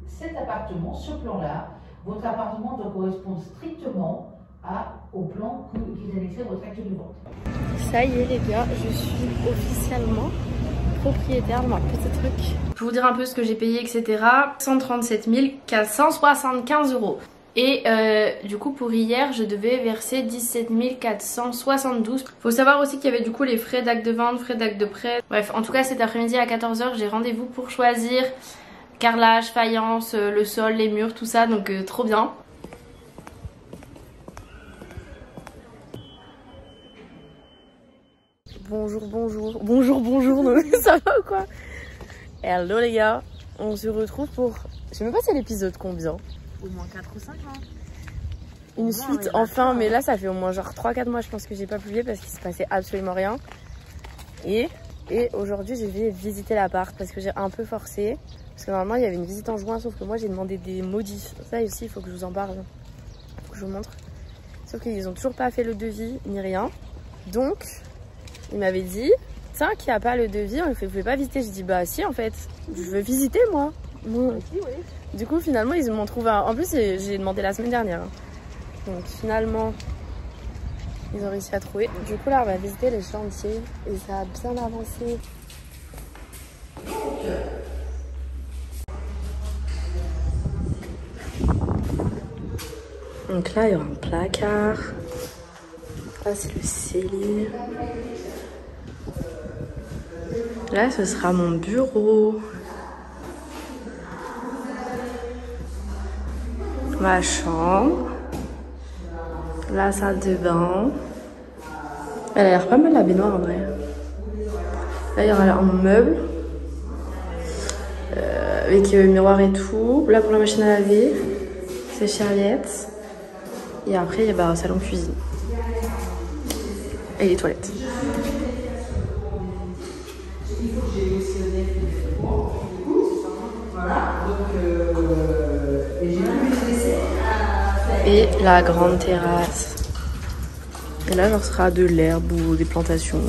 cet appartement, ce plan-là, votre appartement doit correspondre strictement au plan que vous avez fait votre acte de vente. Ça y est les gars, je suis officiellement propriétaire de ma petite truc. Je vais vous dire un peu ce que j'ai payé, etc. 137 475 €. Et du coup pour hier je devais verser 17 472. Faut savoir aussi qu'il y avait du coup les frais d'acte de vente, frais d'acte de prêt. Bref, en tout cas cet après-midi à 14 h j'ai rendez-vous pour choisir carrelage, faïence, le sol, les murs, tout ça, donc trop bien. Bonjour, ça va ou quoi? Hello les gars, on se retrouve pour... Je sais même pas c'est l'épisode combien. Au moins 4 ou 5 ans. Une suite enfin, mais là ça fait au moins genre 3-4 mois je pense que j'ai pas publié parce qu'il se passait absolument rien. Et aujourd'hui je vais visiter l'appart parce que j'ai un peu forcé. Parce que normalement il y avait une visite en juin, sauf que moi j'ai demandé des modifs. Ça aussi il faut que je vous en parle, faut que je vous montre. Sauf qu'ils ont toujours pas fait le devis ni rien. Donc il m'avait dit, tiens qu'il n'y a pas le devis, on ne pouvait pas visiter. J'ai dit bah si en fait, je veux visiter moi. Bon. Oui, oui. Du coup finalement ils m'ont trouvé un... En plus j'ai demandé la semaine dernière. Donc finalement ils ont réussi à trouver. Du coup là on va visiter les chantiers et ça a bien avancé. Donc là il y aura un placard. Là c'est le cellier. Là ce sera mon bureau. Ma chambre. La salle de bain. Elle a l'air pas mal la baignoire en vrai. Là il y aura un meuble. Avec miroir et tout. Là pour la machine à laver. C'est Charliette. Et après il y a salon cuisine. Et les toilettes. Et la grande terrasse. Et là, genre, sera de l'herbe ou des plantations.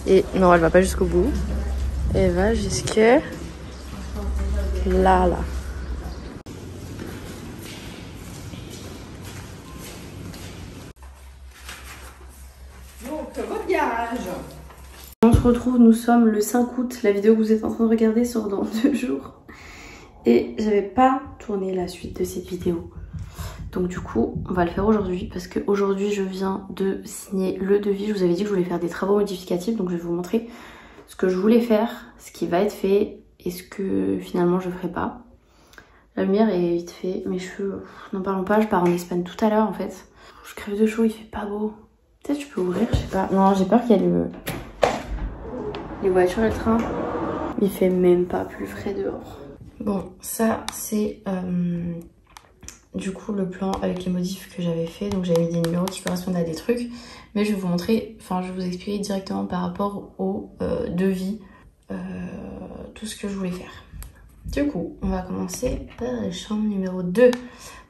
Et non, elle va pas jusqu'au bout. Elle va jusque là. Donc, votre garage. On se retrouve, nous sommes le 5 août. La vidéo que vous êtes en train de regarder sort dans 2 jours. Et j'avais pas tourné la suite de cette vidéo. Donc du coup, on va le faire aujourd'hui parce qu'aujourd'hui, je viens de signer le devis. Je vous avais dit que je voulais faire des travaux modificatifs. Donc je vais vous montrer ce que je voulais faire, ce qui va être fait et ce que finalement je ferai pas. La lumière est vite fait. Mes cheveux, n'en parlons pas. Je pars en Espagne tout à l'heure en fait. Je crève de chaud, il fait pas beau. Peut-être je peux ouvrir, je sais pas. Non, j'ai peur qu'il y ait les voitures et le train. Il fait même pas plus frais dehors. Bon, ça c'est du coup le plan avec les modifs que j'avais fait. Donc j'avais mis des numéros qui correspondent à des trucs. Mais je vais vous montrer, enfin je vais vous expliquer directement par rapport au devis, tout ce que je voulais faire. Du coup, on va commencer par la chambre numéro 2.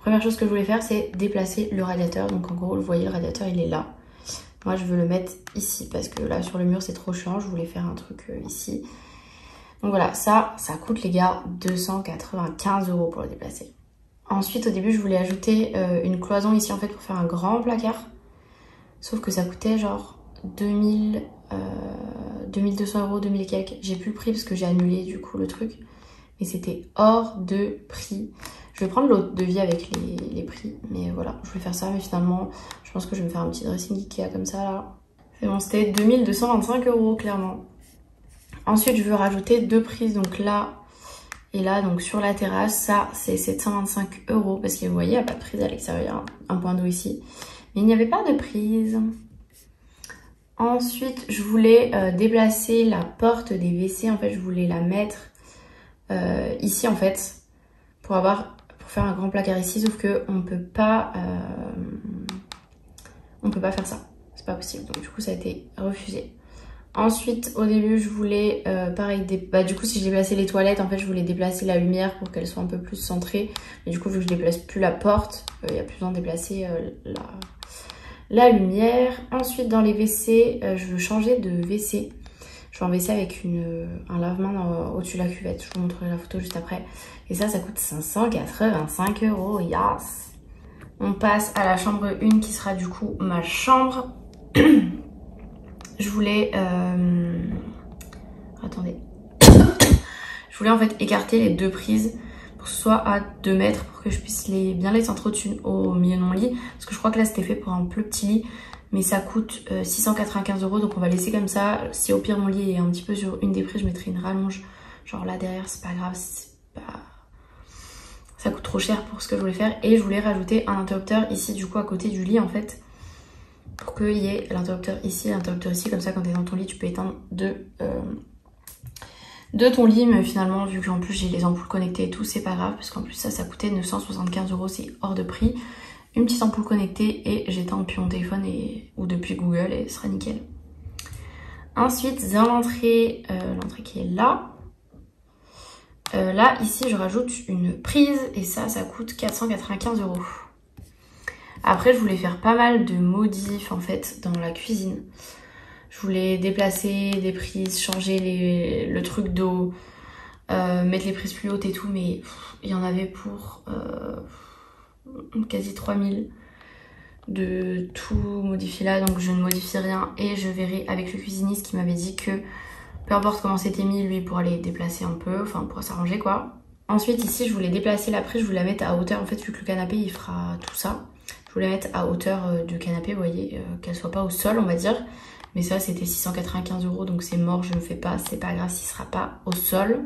Première chose que je voulais faire, c'est déplacer le radiateur. Donc en gros, vous voyez, le radiateur il est là. Moi je veux le mettre ici parce que là sur le mur c'est trop chiant. Je voulais faire un truc ici. Donc voilà, ça coûte les gars 295 € pour le déplacer. Ensuite au début je voulais ajouter une cloison ici en fait pour faire un grand placard. Sauf que ça coûtait genre 2200 €, 2000 et quelques. J'ai plus le prix parce que j'ai annulé du coup le truc. Mais c'était hors de prix. Je vais prendre l'autre devis avec les prix. Mais voilà, je vais faire ça. Mais finalement, je pense que je vais me faire un petit dressing Ikea comme ça là. C'est bon, c'était 2225 € clairement. Ensuite, je veux rajouter 2 prises. Donc là et là, donc sur la terrasse. Ça, c'est 725 €. Parce que vous voyez, il n'y a pas de prise à l'extérieur. Un point d'eau ici. Mais il n'y avait pas de prise. Ensuite, je voulais déplacer la porte des WC. En fait, je voulais la mettre ici en fait. Pour faire un grand placard ici. Sauf que on peut pas faire ça. C'est pas possible. Donc du coup, ça a été refusé. Ensuite, au début, je voulais, pareil, du coup, si je déplaçais les toilettes, en fait, je voulais déplacer la lumière pour qu'elle soit un peu plus centrée. Mais du coup, vu que je déplace plus la porte, il n'y a plus besoin de déplacer la lumière. Ensuite, dans les WC, je veux changer de WC. Je vais enlever ça avec un lave-main au-dessus de la cuvette. Je vous montrerai la photo juste après. Et ça coûte 585 €. Yes! On passe à la chambre 1 qui sera du coup ma chambre. Je voulais... Attendez. Je voulais en fait écarter les deux prises pour que ce soit à 2 mètres pour que je puisse bien les centrer au milieu de mon lit. Parce que je crois que là c'était fait pour un plus petit lit. Mais ça coûte 695 €, donc on va laisser comme ça. Si au pire mon lit est un petit peu sur une des prises, je mettrai une rallonge. Genre là derrière, c'est pas grave, ça coûte trop cher pour ce que je voulais faire. Et je voulais rajouter un interrupteur ici, du coup à côté du lit en fait. Pour qu'il y ait l'interrupteur ici, comme ça quand t'es dans ton lit, tu peux éteindre de ton lit. Mais finalement, vu qu'en plus j'ai les ampoules connectées et tout, c'est pas grave. Parce qu'en plus ça coûtait 975 €, c'est hors de prix. Une petite ampoule connectée et j'éteins depuis mon téléphone ou depuis Google et ce sera nickel. Ensuite, dans l'entrée qui est là. Là, ici, je rajoute une prise et ça coûte 495 €. Après, je voulais faire pas mal de modifs en fait dans la cuisine. Je voulais déplacer des prises, changer le truc d'eau, mettre les prises plus hautes et tout, mais il y en avait pour... quasi 3000 de tout modifier là, donc je ne modifie rien et je verrai avec le cuisiniste qui m'avait dit que peu importe comment c'était mis, lui pourra les déplacer un peu, enfin pourra s'arranger quoi. Ensuite ici je voulais déplacer la prise, je voulais la mettre à hauteur en fait vu que le canapé il fera tout ça. Je voulais mettre à hauteur du canapé, vous voyez, qu'elle soit pas au sol on va dire. Mais ça c'était 695 € donc c'est mort, je ne fais pas, c'est pas grave s'il sera pas au sol.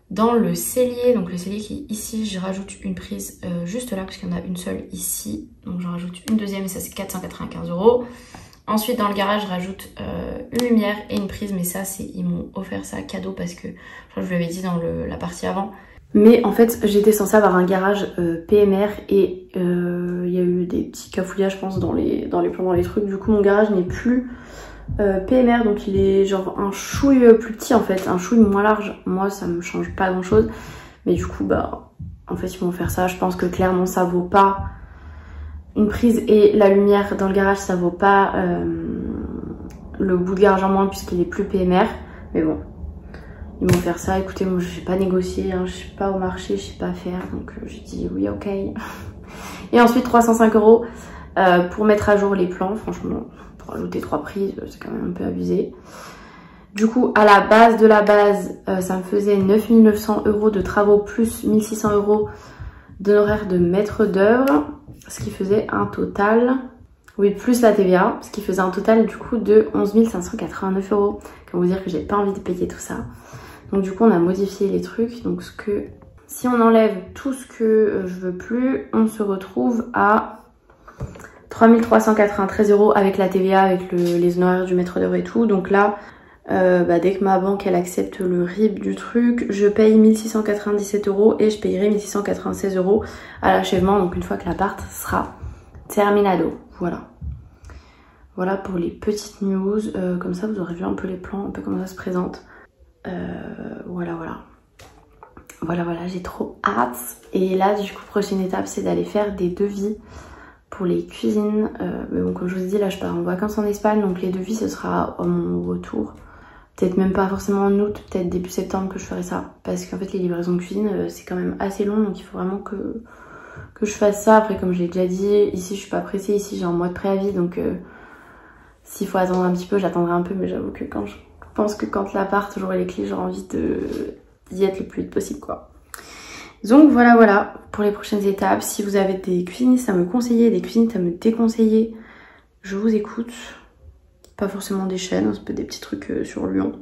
Dans le cellier, donc le cellier qui est ici, je rajoute une prise juste là parce qu'il y en a une seule ici. Donc j'en rajoute une deuxième et ça c'est 495 €. Ensuite dans le garage, je rajoute une lumière et une prise. Mais ça, ils m'ont offert ça cadeau parce que je vous l'avais dit dans la partie avant. Mais en fait, j'étais censée avoir un garage PMR et il y a eu des petits cafouillages je pense dans les plans, dans les trucs. Du coup mon garage n'est plus... PMR, donc il est genre un chouille plus petit en fait, un chouille moins large. Moi ça me change pas grand chose, mais du coup bah en fait ils vont faire ça. Je pense que clairement ça vaut pas une prise et la lumière dans le garage, ça vaut pas le bout de garage en moins puisqu'il est plus PMR. Mais bon, ils vont faire ça. Écoutez, moi je sais pas négocier, hein, je suis pas au marché, je sais pas faire, donc j'ai dit oui ok. Et ensuite 305 € pour mettre à jour les plans, franchement. Rajouter 3 prises, c'est quand même un peu abusé. Du coup, à la base de la base, ça me faisait 9900 € de travaux plus 1600 € d'honoraires de maître d'œuvre, ce qui faisait un total, oui, plus la TVA, ce qui faisait un total du coup de 11 589 €. Comment vous dire que j'ai pas envie de payer tout ça. Donc du coup, on a modifié les trucs. Donc si on enlève tout ce que je veux plus, on se retrouve à 3393 € avec la TVA, avec les honoraires du maître d'œuvre et tout. Donc là, dès que ma banque elle accepte le RIB du truc, je paye 1697 € et je payerai 1696 € à l'achèvement. Donc une fois que l'appart sera terminado. Voilà. Voilà pour les petites news. Comme ça vous aurez vu un peu les plans, un peu comment ça se présente. Voilà. Voilà, j'ai trop hâte. Et là du coup prochaine étape c'est d'aller faire des devis pour les cuisines. Mais bon, comme je vous ai dit, là je pars en vacances en Espagne, donc les devis ce sera à mon retour. Peut-être même pas forcément en août, peut-être début septembre que je ferai ça. Parce qu'en fait les livraisons de cuisine c'est quand même assez long, donc il faut vraiment que je fasse ça. Après comme je l'ai déjà dit, ici je suis pas pressée, ici j'ai un mois de préavis, donc s'il faut attendre un petit peu, j'attendrai un peu. Mais j'avoue que je pense que quand l'appart, j'aurai les clés, j'aurai envie d'y être le plus vite possible quoi. Donc voilà pour les prochaines étapes. Si vous avez des cuisinistes à me conseiller, des cuisinistes à me déconseiller, je vous écoute. Pas forcément des chaînes, ça peut être des petits trucs sur Lyon.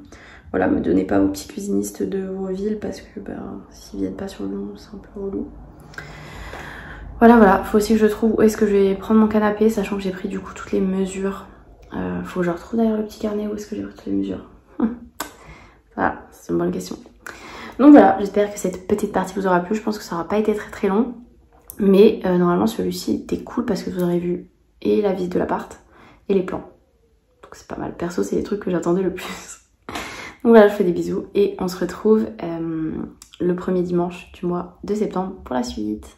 Voilà, me donnez pas vos petits cuisinistes de vos villes parce que s'ils viennent pas sur Lyon, c'est un peu relou. Voilà, faut aussi que je trouve où est-ce que je vais prendre mon canapé, sachant que j'ai pris du coup toutes les mesures. Faut que je retrouve d'ailleurs le petit carnet où est-ce que j'ai pris toutes les mesures. Voilà, c'est une bonne question. Donc voilà, j'espère que cette petite partie vous aura plu. Je pense que ça n'aura pas été très long. Mais normalement celui-ci était cool parce que vous aurez vu et la visite de l'appart et les plans. Donc c'est pas mal. Perso, c'est les trucs que j'attendais le plus. Donc voilà, je vous fais des bisous et on se retrouve le premier dimanche du mois de septembre pour la suite.